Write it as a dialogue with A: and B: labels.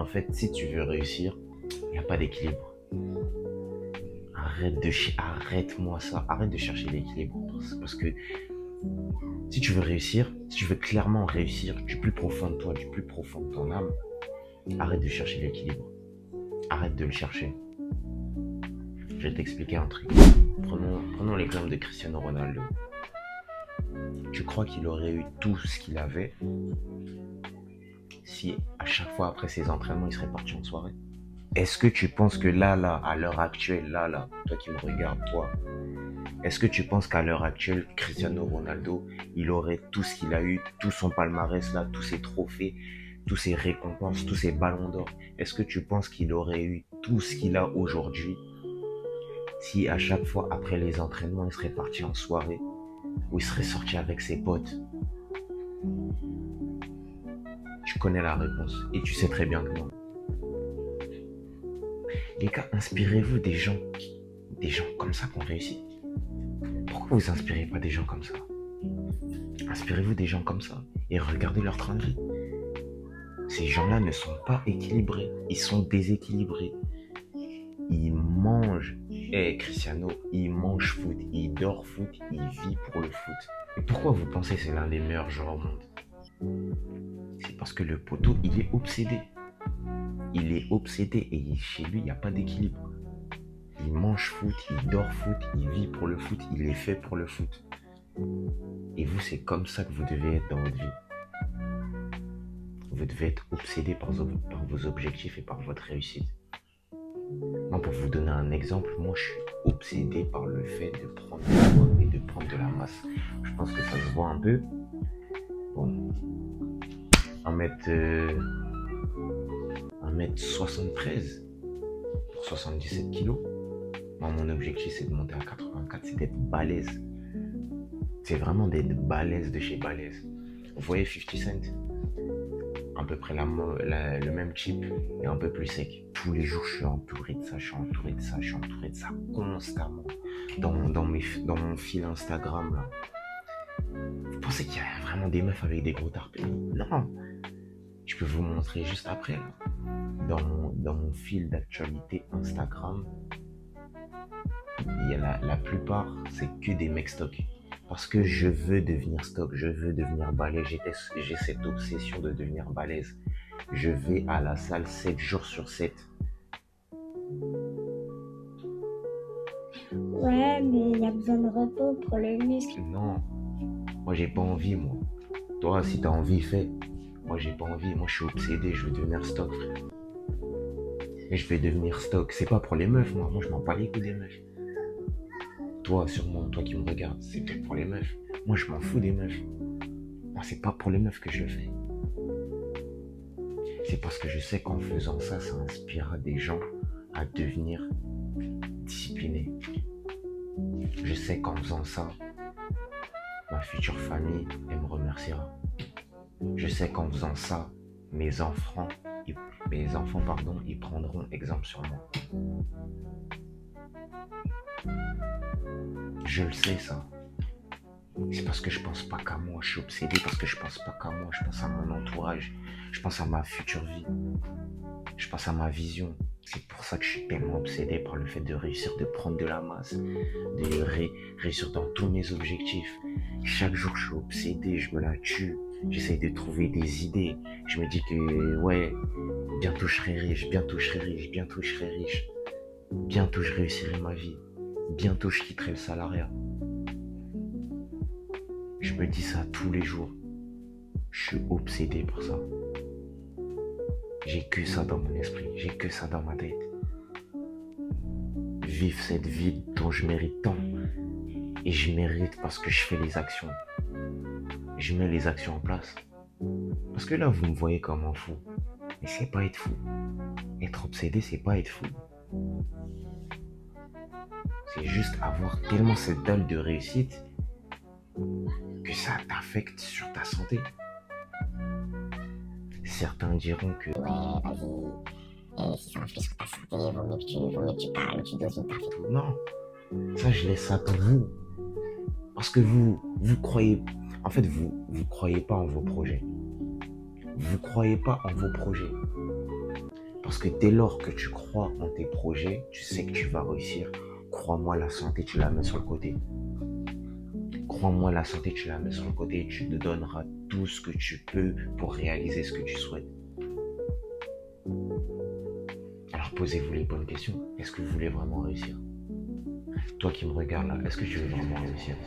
A: En fait, si tu veux réussir, il n'y a pas d'équilibre. Arrête-moi ça. Arrête de chercher l'équilibre. Parce que si tu veux réussir, si tu veux clairement réussir du plus profond de toi, du plus profond de ton âme, arrête de chercher l'équilibre. Arrête de le chercher. Je vais t'expliquer un truc. Prenons l'exemple de Cristiano Ronaldo. Tu crois qu'il aurait eu tout ce qu'il avait si à chaque fois après ses entraînements, il serait parti en soirée? Est-ce que tu penses que là, à l'heure actuelle, toi qui me regardes, toi, est-ce que tu penses qu'à l'heure actuelle, Cristiano Ronaldo, il aurait tout ce qu'il a eu, tout son palmarès là, tous ses trophées, tous ses récompenses, tous ses ballons d'or? Est-ce que tu penses qu'il aurait eu tout ce qu'il a aujourd'hui si à chaque fois après les entraînements, il serait parti en soirée ou il serait sorti avec ses potes? Tu connais la réponse et tu sais très bien que non. Les gars, inspirez-vous des gens comme ça qui ont réussi. Pourquoi vous inspirez pas des gens comme ça? Inspirez-vous des gens comme ça et regardez leur train de vie. Ces gens-là ne sont pas équilibrés, ils sont déséquilibrés. Il mange, Cristiano, il mange foot, il dort foot, il vit pour le foot. Et pourquoi vous pensez que c'est l'un des meilleurs joueurs au monde? C'est parce que le poteau, il est obsédé. Il est obsédé et chez lui, il n'y a pas d'équilibre. Il mange foot, il dort foot, il vit pour le foot, il est fait pour le foot. Et vous, c'est comme ça que vous devez être dans votre vie. Vous devez être obsédé par vos objectifs et par votre réussite. Moi, pour vous donner un exemple, moi, je suis obsédé par le fait de prendre du poids et de prendre de la masse. Je pense que ça se voit un peu. Bon, 1m73 pour 77 kilos. Moi, mon objectif, c'est de monter à 84, c'est d'être balèze. C'est vraiment d'être balèze de chez balèze. Vous voyez 50 Cent? À peu près le même type, mais un peu plus sec. Tous les jours, je suis entouré de ça, je suis entouré de ça constamment. Dans mon fil Instagram, là. Vous pensez qu'il y a vraiment des meufs avec des gros tarpés? Non. Je peux vous montrer juste après, là. Dans mon fil d'actualité Instagram, il y a la plupart, c'est que des mecs stock. Parce que je veux devenir stock, je veux devenir balèze. J'ai cette obsession de devenir balèze. Je vais à la salle 7 jours sur 7.
B: Ouais, mais il y a besoin de repos pour le muscle.
A: Non, moi j'ai pas envie, moi. Toi, si t'as envie, fais. Moi j'ai pas envie, moi je suis obsédé, je veux devenir stock, frère. Et je vais devenir stock, c'est pas pour les meufs, moi je m'en bats les couilles des meufs. Toi, sûrement, toi qui me regardes, c'est peut-être pour les meufs. Moi je m'en fous des meufs. Moi c'est pas pour les meufs que je le fais. C'est parce que je sais qu'en faisant ça, ça inspirera des gens à devenir disciplinés. Je sais qu'en faisant ça, ma future famille, elle me remerciera. Je sais qu'en faisant ça, mes enfants, ils prendront exemple sur moi. Je le sais, ça. C'est parce que je pense pas qu'à moi, je suis obsédé parce que je pense pas qu'à moi, je pense à mon entourage, je pense à ma future vie, je pense à ma vision. C'est pour ça que je suis tellement obsédé par le fait de réussir, de prendre de la masse, de réussir dans tous mes objectifs. Chaque jour, je suis obsédé, je me la tue, j'essaye de trouver des idées. Je me dis que, ouais, bientôt je serai riche, bientôt je serai riche, bientôt je serai riche. Bientôt je réussirai ma vie, bientôt je quitterai le salariat. Je me dis ça tous les jours. Je suis obsédé par ça. J'ai que ça dans mon esprit, j'ai que ça dans ma tête. Vivre cette vie dont je mérite tant. Et je mérite parce que je fais les actions. Je mets les actions en place. Parce que là, vous me voyez comme un fou. Mais c'est pas être fou. Être obsédé, c'est pas être fou. C'est juste avoir tellement cette dalle de réussite que ça t'affecte sur ta santé. Certains diront que
C: ouais, vas-y, et si ça influe sur ta santé, vaut mieux que tu calmes, tu doses une partie.
A: non, ça je laisse ça pour vous. Parce que vous croyez, en fait vous croyez pas en vos projets. Vous croyez pas en vos projets. Parce que dès lors que tu crois en tes projets, tu sais que tu vas réussir. Crois-moi, la santé, tu la mets sur le côté. Crois-moi, la santé, tu la mets sur le côté et tu te donneras tout ce que tu peux pour réaliser ce que tu souhaites. Alors posez-vous les bonnes questions. Est-ce que vous voulez vraiment réussir? Toi qui me regardes là, est-ce que tu veux vraiment réussir?